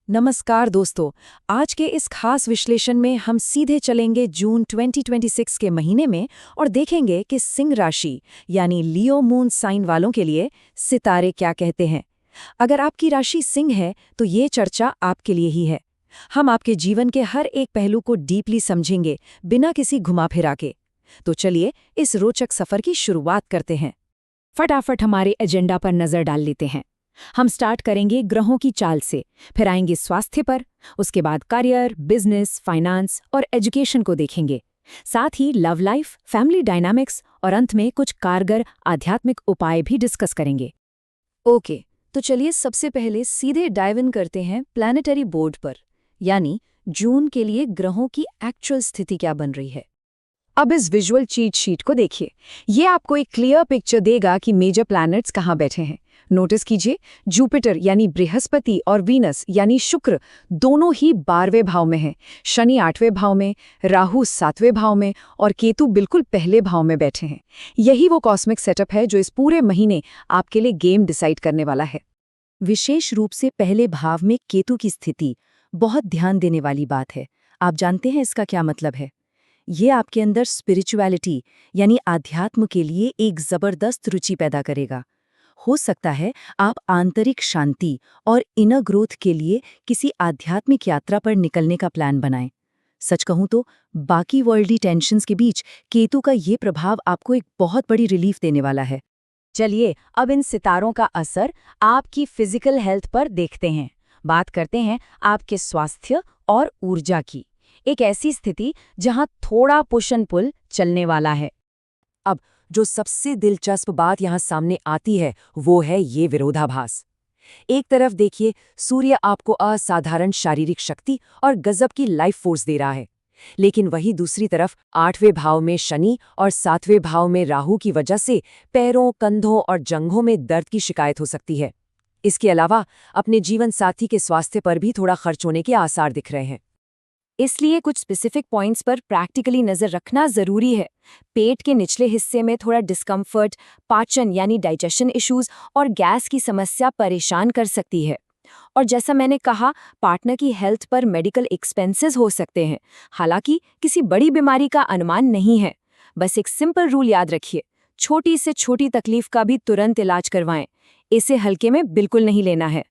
नमस्कार दोस्तों। आज के इस खास विश्लेषण में हम सीधे चलेंगे जून 2026 के महीने में और देखेंगे कि सिंह राशि यानी लियो मून साइन वालों के लिए सितारे क्या कहते हैं। अगर आपकी राशि सिंह है तो ये चर्चा आपके लिए ही है। हम आपके जीवन के हर एक पहलू को डीपली समझेंगे बिना किसी घुमा-फिरा के। तो चलिए इस रोचक सफर की शुरुआत करते हैं। फटाफट हमारे एजेंडा पर नजर डाल लेते हैं। हम स्टार्ट करेंगे ग्रहों की चाल से, फिर आएंगे स्वास्थ्य पर, उसके बाद करियर, बिजनेस, फाइनेंस और एजुकेशन को देखेंगे। साथ ही लव लाइफ, फैमिली डायनामिक्स और अंत में कुछ कारगर आध्यात्मिक उपाय भी डिस्कस करेंगे। ओके, तो चलिए सबसे पहले सीधे डाइव इन करते हैं प्लैनेटरी बोर्ड पर, यानी जून के लिए ग्रहों की एक्चुअल स्थिति क्या बन रही है। अब इस विजुअल चीट शीट को देखिए। ये आपको एक क्लियर पिक्चर देगा कि मेजर प्लैनेट्स कहाँ बैठे हैं। नोटिस कीजिए, जुपिटर यानी बृहस्पति और वीनस यानी शुक्र दोनों ही 12वें भाव में हैं, शनि 8वें भाव में, राहु 7वें भाव में और केतु बिल्कुल पहले भाव में बैठे हैं। यही वो कॉस्मिक सेटअप है जो इस पूरे महीने आपके लिए गेम डिसाइड करने वाला है। विशेष रूप से पहले भाव में केतु की स्थिति बहुत ध्यान देने वाली बात है। आप जानते हैं इसका क्या मतलब है? ये आपके अंदर स्पिरिचुअलिटी यानी आध्यात्म के लिए एक जबरदस्त रुचि पैदा करेगा। हो सकता है आप आंतरिक शांति और इनर ग्रोथ के लिए किसी आध्यात्मिक यात्रा पर निकलने का प्लान बनाएं। सच कहूं तो बाकी वर्ल्डली टेंशन्स के बीच केतु का ये प्रभाव आपको एक बहुत बड़ी रिलीफ देने वाला है। चलिए अब इन सितारों का असर आपकी फिजिकल हेल्थ पर देखते हैं। बात करते हैं आपके स्वास्थ्य और ऊर्जा की। एक ऐसी स्थिति जहां थोड़ा पुश एंड पुल चलने वाला है। अब जो सबसे दिलचस्प बात यहाँ सामने आती है वो है ये विरोधाभास। एक तरफ देखिए, सूर्य आपको असाधारण शारीरिक शक्ति और गजब की लाइफ फोर्स दे रहा है, लेकिन वही दूसरी तरफ 8वें भाव में शनि और 7वें भाव में राहु की वजह से पैरों, कंधों और जंघों में दर्द की शिकायत हो सकती है। इसके अलावा अपने जीवन साथी के स्वास्थ्य पर भी थोड़ा खर्च होने के आसार दिख रहे हैं। इसलिए कुछ स्पेसिफिक पॉइंट्स पर प्रैक्टिकली नजर रखना जरूरी है। पेट के निचले हिस्से में थोड़ा डिस्कम्फर्ट, पाचन यानी डाइजेशन इश्यूज और गैस की समस्या परेशान कर सकती है। और जैसा मैंने कहा, पार्टनर की हेल्थ पर मेडिकल एक्सपेंसेस हो सकते हैं। हालांकि किसी बड़ी बीमारी का अनुमान नहीं है। बस एक सिंपल रूल याद रखिए, छोटी से छोटी तकलीफ का भी तुरंत इलाज करवाएं। इसे हल्के में बिल्कुल नहीं लेना है।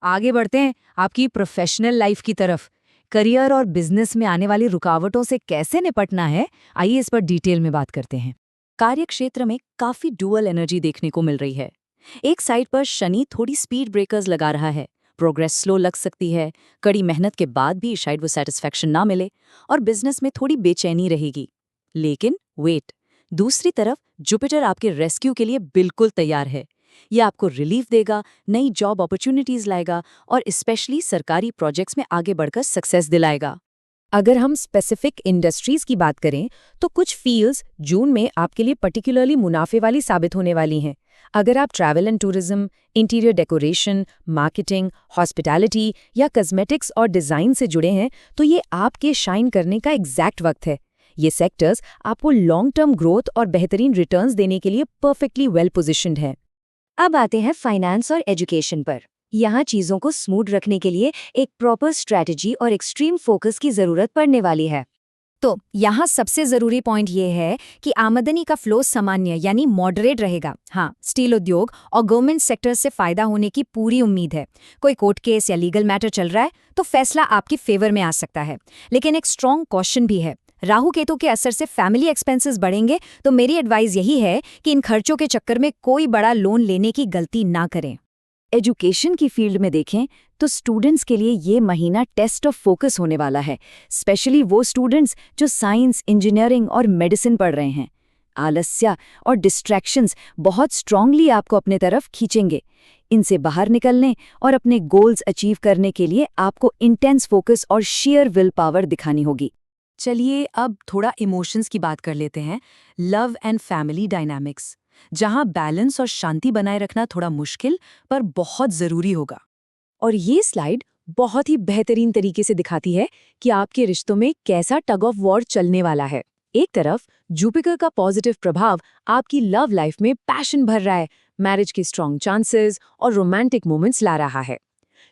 आगे बढ़ते हैं आपकी प्रोफेशनल लाइफ की तरफ। करियर और बिजनेस में आने वाली रुकावटों से कैसे निपटना है, आइए इस पर डिटेल में बात करते हैं। कार्य क्षेत्र में काफी डुअल एनर्जी देखने को मिल रही है। एक साइड पर शनि थोड़ी स्पीड ब्रेकर्स लगा रहा है, प्रोग्रेस स्लो लग सकती है, कड़ी मेहनत के बाद भी शायद वो सेटिस्फैक्शन ना मिले और बिजनेस में थोड़ी बेचैनी रहेगी। लेकिन वेट, दूसरी तरफ जुपिटर आपके रेस्क्यू के लिए बिल्कुल तैयार है। ये आपको रिलीफ देगा, नई जॉब अपॉर्चुनिटीज लाएगा और स्पेशली सरकारी प्रोजेक्ट्स में आगे बढ़कर सक्सेस दिलाएगा। अगर हम स्पेसिफिक इंडस्ट्रीज की बात करें तो कुछ फील्ड्स जून में आपके लिए पर्टिकुलरली मुनाफे वाली साबित होने वाली हैं। अगर आप travel and tourism, interior decoration, marketing, hospitality या कॉस्मेटिक्स और डिजाइन से जुड़े हैं तो ये आपके शाइन करने का एग्जैक्ट वक्त है। ये सेक्टर्स आपको लॉन्ग टर्म ग्रोथ और बेहतरीन रिटर्न्स देने के लिए परफेक्टली वेल पोजिशन्ड हैं। अब आते हैं फाइनेंस और एजुकेशन पर। यहाँ चीज़ों को स्मूथ रखने के लिए एक प्रॉपर स्ट्रैटेजी और एक्सट्रीम फोकस की ज़रूरत पड़ने वाली है। तो यहाँ सबसे ज़रूरी पॉइंट ये है कि आमदनी का फ्लो सामान्य यानी मॉडरेट रहेगा। हाँ, स्टील उद्योग और गवर्नमेंट सेक्टर से फ़ायदा होने की पूरी उम्मीद है। कोई कोर्ट केस या लीगल मैटर चल रहा है तो फैसला आपके फेवर में आ सकता है। लेकिन एक स्ट्रॉन्ग कॉशन भी है, राहु केतु के असर से फैमिली एक्सपेंसेस बढ़ेंगे, तो मेरी एडवाइस यही है कि इन खर्चों के चक्कर में कोई बड़ा लोन लेने की गलती ना करें। एजुकेशन की फील्ड में देखें तो स्टूडेंट्स के लिए ये महीना टेस्ट ऑफ फोकस होने वाला है, स्पेशली वो स्टूडेंट्स जो साइंस, इंजीनियरिंग और मेडिसिन पढ़ रहे हैं। आलस्य और डिस्ट्रैक्शंस बहुत स्ट्रांगली आपको अपने तरफ खींचेंगे। इनसे बाहर निकलने और अपने गोल्स अचीव करने के लिए आपको इंटेंस फोकस और शेयर विल पावर दिखानी होगी। चलिए अब थोड़ा इमोशंस की बात कर लेते हैं। लव एंड फैमिली डायनामिक्स, जहां बैलेंस और शांति बनाए रखना थोड़ा मुश्किल पर बहुत जरूरी होगा। और ये स्लाइड बहुत ही बेहतरीन तरीके से दिखाती है कि आपके रिश्तों में कैसा टग ऑफ वॉर चलने वाला है। एक तरफ जुपिटर का पॉजिटिव प्रभाव आपकी लव लाइफ में पैशन भर रहा है, मैरिज के स्ट्रॉन्ग चांसेस और रोमांटिक मोमेंट्स ला रहा है।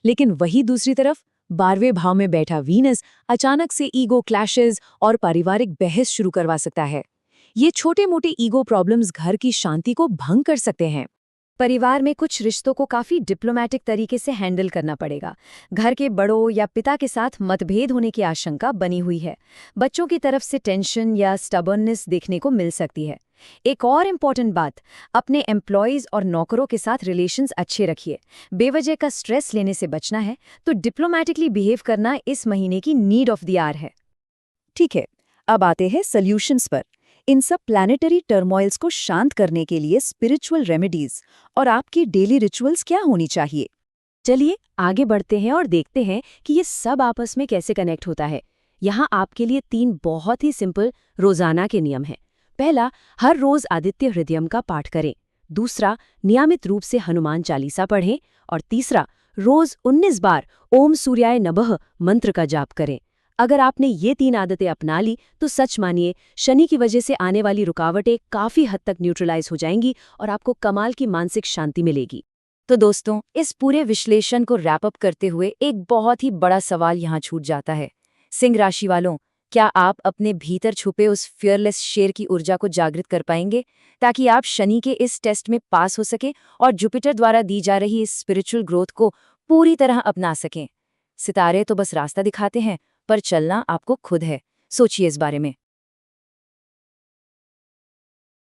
लेकिन वही दूसरी तरफ 12वें भाव में बैठा वीनस अचानक से ईगो क्लैशेस और पारिवारिक बहस शुरू करवा सकता है। ये छोटे-मोटे ईगो प्रॉब्लम्स घर की शांति को भंग कर सकते हैं। परिवार में कुछ रिश्तों को काफी डिप्लोमेटिक तरीके से हैंडल करना पड़ेगा। घर के बड़ों या पिता के साथ मतभेद होने की आशंका बनी हुई है। बच्चों की तरफ से टेंशन या स्टबर्ननेस देखने को मिल सकती है। एक और इम्पॉर्टेंट बात, अपने एम्प्लॉयज और नौकरों के साथ रिलेशंस अच्छे रखिए। बेवजह का स्ट्रेस लेने से बचना है तो डिप्लोमेटिकली बिहेव करना इस महीने की नीड ऑफ द आवर है। ठीक है, अब आते हैं सॉल्यूशंस पर। इन सब प्लैनेटरी टर्मोइल्स को शांत करने के लिए स्पिरिचुअल रेमेडीज और आपकी डेली रिचुअल्स क्या होनी चाहिए? चलिए आगे बढ़ते हैं और देखते हैं कि ये सब आपस में कैसे कनेक्ट होता है। यहाँ आपके लिए 3 बहुत ही सिंपल रोजाना के नियम हैं। पहला, हर रोज आदित्य हृदयम का पाठ करें। दूसरा, नियमित रूप से हनुमान चालीसा पढ़ें। और तीसरा, रोज 19 बार ओम सूर्याय नमः मंत्र का जाप करें। अगर आपने ये 3 आदतें अपना ली तो सच मानिए शनि की वजह से आने वाली रुकावटें काफी हद तक न्यूट्रलाइज हो जाएंगी और आपको कमाल की मानसिक शांति मिलेगी। तो दोस्तों, इस पूरे विश्लेषण को रैप अप करते हुए एक बहुत ही बड़ा सवाल यहाँ छूट जाता है। सिंह राशि वालों, क्या आप अपने भीतर छुपे उस फियरलेस शेर की ऊर्जा को जागृत कर पाएंगे ताकि आप शनि के इस टेस्ट में पास हो सके और जुपिटर द्वारा दी जा रही इस स्पिरिचुअल ग्रोथ को पूरी तरह अपना सकें? सितारे तो बस रास्ता दिखाते हैं, पर चलना आपको खुद है। सोचिए इस बारे में।